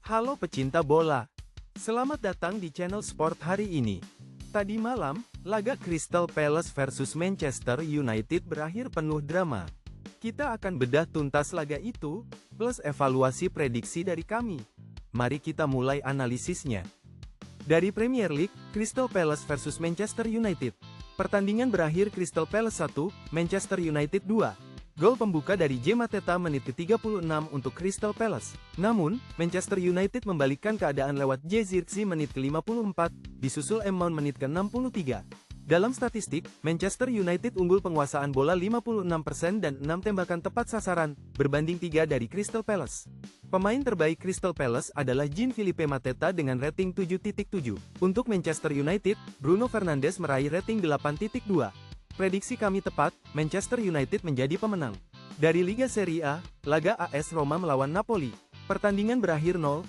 Halo pecinta bola. Selamat datang di channel sport hari ini. Tadi malam, laga Crystal Palace versus Manchester United berakhir penuh drama. Kita akan bedah tuntas laga itu, plus evaluasi prediksi dari kami. Mari kita mulai analisisnya. Dari Premier League, Crystal Palace versus Manchester United. Pertandingan berakhir Crystal Palace 1, Manchester United 2. Gol pembuka dari Jay Mateta menit ke-36 untuk Crystal Palace. Namun, Manchester United membalikkan keadaan lewat Jay Zirkzee menit ke-54, disusul M. Mount menit ke-63. Dalam statistik, Manchester United unggul penguasaan bola 56% dan 6 tembakan tepat sasaran, berbanding 3 dari Crystal Palace. Pemain terbaik Crystal Palace adalah Jean-Philippe Mateta dengan rating 7.7. Untuk Manchester United, Bruno Fernandes meraih rating 8.2. Prediksi kami tepat, Manchester United menjadi pemenang. Dari Liga Serie A, laga AS Roma melawan Napoli. Pertandingan berakhir 0-1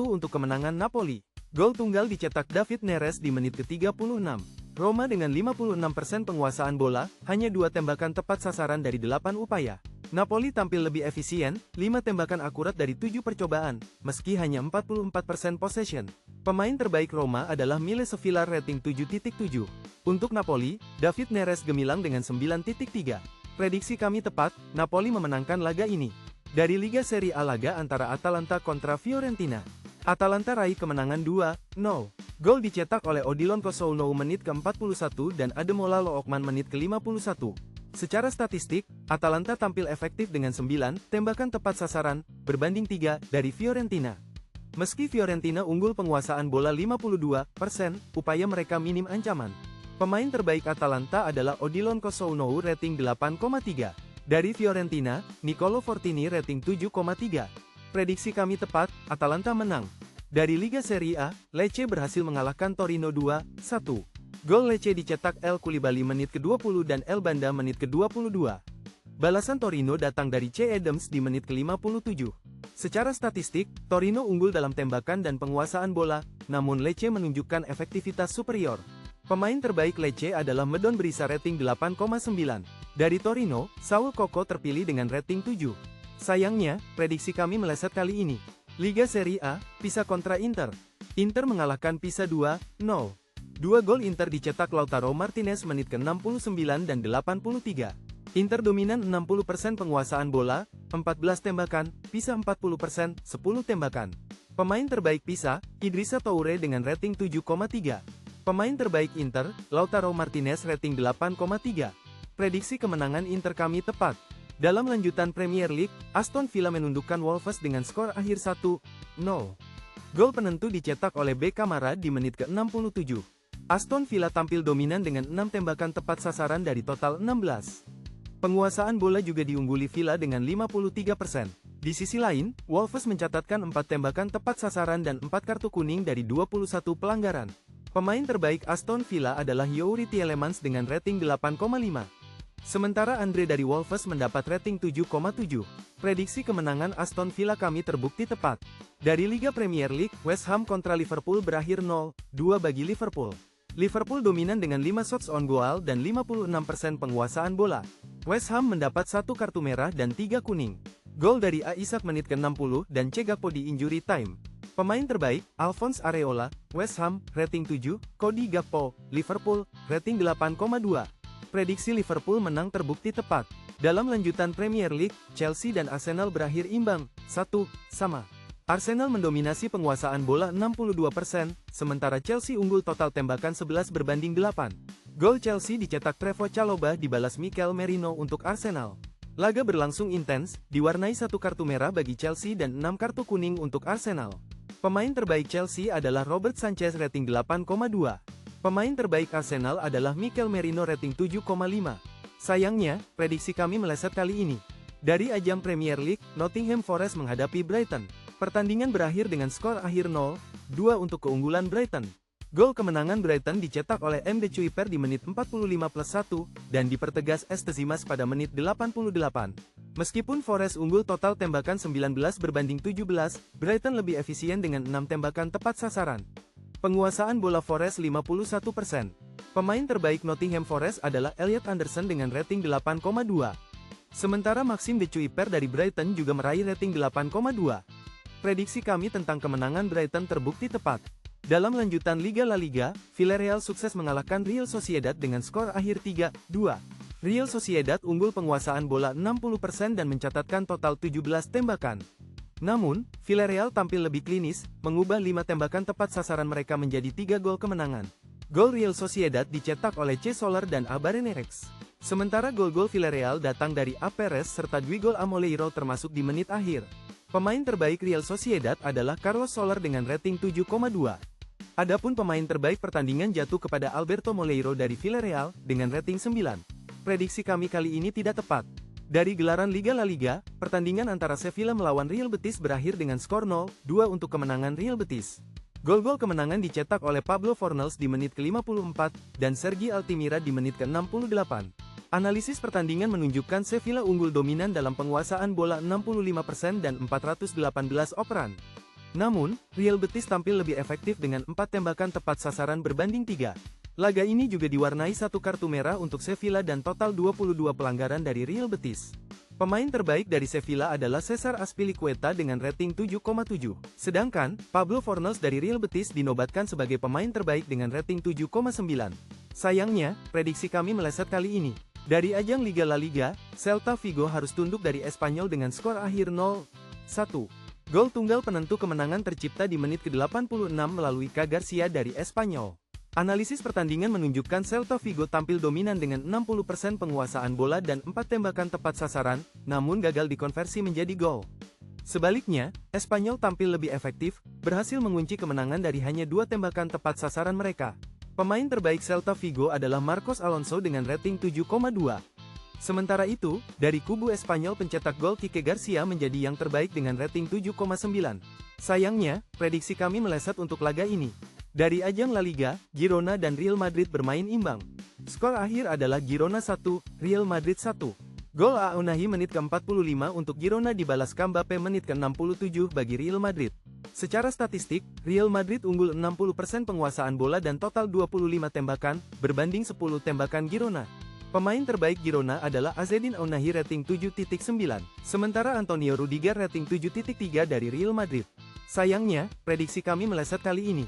untuk kemenangan Napoli. Gol tunggal dicetak David Neres di menit ke-36. Roma dengan 56% penguasaan bola, hanya 2 tembakan tepat sasaran dari 8 upaya. Napoli tampil lebih efisien, 5 tembakan akurat dari 7 percobaan, meski hanya 44% possession. Pemain terbaik Roma adalah Mile Sevilla rating 7.7. Untuk Napoli, David Neres gemilang dengan 9.3. Prediksi kami tepat, Napoli memenangkan laga ini. Dari Liga Serie A, laga antara Atalanta kontra Fiorentina. Atalanta raih kemenangan 2-0. Gol dicetak oleh Odilon Kosounou menit ke-41 dan Ademola Lookman menit ke-51. Secara statistik, Atalanta tampil efektif dengan 9 tembakan tepat sasaran, berbanding 3 dari Fiorentina. Meski Fiorentina unggul penguasaan bola 52%, upaya mereka minim ancaman. Pemain terbaik Atalanta adalah Odilon Kosounou rating 8.3. Dari Fiorentina, Nicolo Fortini rating 7.3. Prediksi kami tepat, Atalanta menang. Dari Liga Serie A, Lecce berhasil mengalahkan Torino 2-1. Gol Lecce dicetak El Koulibaly menit ke-20 dan El Banda menit ke-22. Balasan Torino datang dari C. Adams di menit ke-57. Secara statistik, Torino unggul dalam tembakan dan penguasaan bola, namun Lecce menunjukkan efektivitas superior. Pemain terbaik Lecce adalah Medon Brisa rating 8.9. Dari Torino, Saul Coco terpilih dengan rating 7. Sayangnya, prediksi kami meleset kali ini. Liga Serie A, Pisa kontra Inter. Inter mengalahkan Pisa 2-0. 2 gol Inter dicetak Lautaro Martinez menit ke-69 dan 83. Inter dominan 60% penguasaan bola, 14 tembakan, Pisa 40%, 10 tembakan. Pemain terbaik Pisa, Idrissa Toure dengan rating 7.3. Pemain terbaik Inter, Lautaro Martinez rating 8.3. Prediksi kemenangan Inter kami tepat. Dalam lanjutan Premier League, Aston Villa menundukkan Wolves dengan skor akhir 1-0. Gol penentu dicetak oleh B. Kamara di menit ke-67. Aston Villa tampil dominan dengan 6 tembakan tepat sasaran dari total 16. Penguasaan bola juga diungguli Villa dengan 53%. Di sisi lain, Wolves mencatatkan 4 tembakan tepat sasaran dan 4 kartu kuning dari 21 pelanggaran. Pemain terbaik Aston Villa adalah Youri Tielemans dengan rating 8.5. Sementara Andre dari Wolves mendapat rating 7.7. Prediksi kemenangan Aston Villa kami terbukti tepat. Dari Liga Premier League, West Ham kontra Liverpool berakhir 0-2 bagi Liverpool. Liverpool dominan dengan 5 shots on goal dan 56% penguasaan bola. West Ham mendapat 1 kartu merah dan 3 kuning. Gol dari Isak menit ke-60 dan C. Gakpo di injury time. Pemain terbaik, Alphonse Areola, West Ham, rating 7, Cody Gakpo, Liverpool, rating 8.2. Prediksi Liverpool menang terbukti tepat. Dalam lanjutan Premier League, Chelsea dan Arsenal berakhir imbang, 1-1. Arsenal mendominasi penguasaan bola 62%, sementara Chelsea unggul total tembakan 11 berbanding 8. Gol Chelsea dicetak Trevoh Chalobah dibalas Mikel Merino untuk Arsenal. Laga berlangsung intens, diwarnai 1 kartu merah bagi Chelsea dan 6 kartu kuning untuk Arsenal. Pemain terbaik Chelsea adalah Robert Sanchez rating 8.2. Pemain terbaik Arsenal adalah Mikel Merino rating 7.5. Sayangnya, prediksi kami meleset kali ini. Dari ajang Premier League, Nottingham Forest menghadapi Brighton. Pertandingan berakhir dengan skor akhir 0-2 untuk keunggulan Brighton. Gol kemenangan Brighton dicetak oleh MD Kuiper di menit 45+1, dan dipertegas Estezimas pada menit 88. Meskipun Forest unggul total tembakan 19 berbanding 17, Brighton lebih efisien dengan 6 tembakan tepat sasaran. Penguasaan bola Forest 51%. Pemain terbaik Nottingham Forest adalah Elliot Anderson dengan rating 8.2. Sementara Maxime de Kuiper dari Brighton juga meraih rating 8.2. prediksi kami tentang kemenangan Brighton terbukti tepat. Dalam lanjutan Liga La Liga, Villarreal sukses mengalahkan Real Sociedad dengan skor akhir 3-2. Real Sociedad unggul penguasaan bola 60% dan mencatatkan total 17 tembakan. Namun, Villarreal tampil lebih klinis, mengubah 5 tembakan tepat sasaran mereka menjadi 3 gol kemenangan. Gol Real Sociedad dicetak oleh C. Soler dan A. Barrenerex. Sementara gol-gol Villarreal datang dari A. Perez serta Guigol Amoleiro termasuk di menit akhir. Pemain terbaik Real Sociedad adalah Carlos Soler dengan rating 7,2. Adapun pemain terbaik pertandingan jatuh kepada Alberto Moleiro dari Villarreal, dengan rating 9. Prediksi kami kali ini tidak tepat. Dari gelaran Liga La Liga, pertandingan antara Sevilla melawan Real Betis berakhir dengan skor 0-2 untuk kemenangan Real Betis. Gol-gol kemenangan dicetak oleh Pablo Fornals di menit ke-54, dan Sergi Altimira di menit ke-68. Analisis pertandingan menunjukkan Sevilla unggul dominan dalam penguasaan bola 65% dan 418 operan. Namun, Real Betis tampil lebih efektif dengan 4 tembakan tepat sasaran berbanding 3. Laga ini juga diwarnai 1 kartu merah untuk Sevilla dan total 22 pelanggaran dari Real Betis. Pemain terbaik dari Sevilla adalah Cesar Azpilicueta dengan rating 7,7. Sedangkan, Pablo Fornals dari Real Betis dinobatkan sebagai pemain terbaik dengan rating 7,9. Sayangnya, prediksi kami meleset kali ini. Dari ajang Liga La Liga, Celta Vigo harus tunduk dari Espanyol dengan skor akhir 0-1. Gol tunggal penentu kemenangan tercipta di menit ke-86 melalui K. Garcia dari Espanyol. Analisis pertandingan menunjukkan Celta Vigo tampil dominan dengan 60% penguasaan bola dan 4 tembakan tepat sasaran, namun gagal dikonversi menjadi gol. Sebaliknya, Espanyol tampil lebih efektif, berhasil mengunci kemenangan dari hanya 2 tembakan tepat sasaran mereka. Pemain terbaik Celta Vigo adalah Marcos Alonso dengan rating 7,2. Sementara itu, dari kubu Espanyol pencetak gol Kike Garcia menjadi yang terbaik dengan rating 7,9. Sayangnya, prediksi kami meleset untuk laga ini. Dari ajang La Liga, Girona dan Real Madrid bermain imbang. Skor akhir adalah Girona 1, Real Madrid 1. Gol A. Unai menit ke-45 untuk Girona dibalas Mbappe menit ke-67 bagi Real Madrid. Secara statistik, Real Madrid unggul 60% penguasaan bola dan total 25 tembakan, berbanding 10 tembakan Girona. Pemain terbaik Girona adalah Azzedine Ounahi rating 7.9, sementara Antonio Rudiger rating 7.3 dari Real Madrid. Sayangnya, prediksi kami meleset kali ini.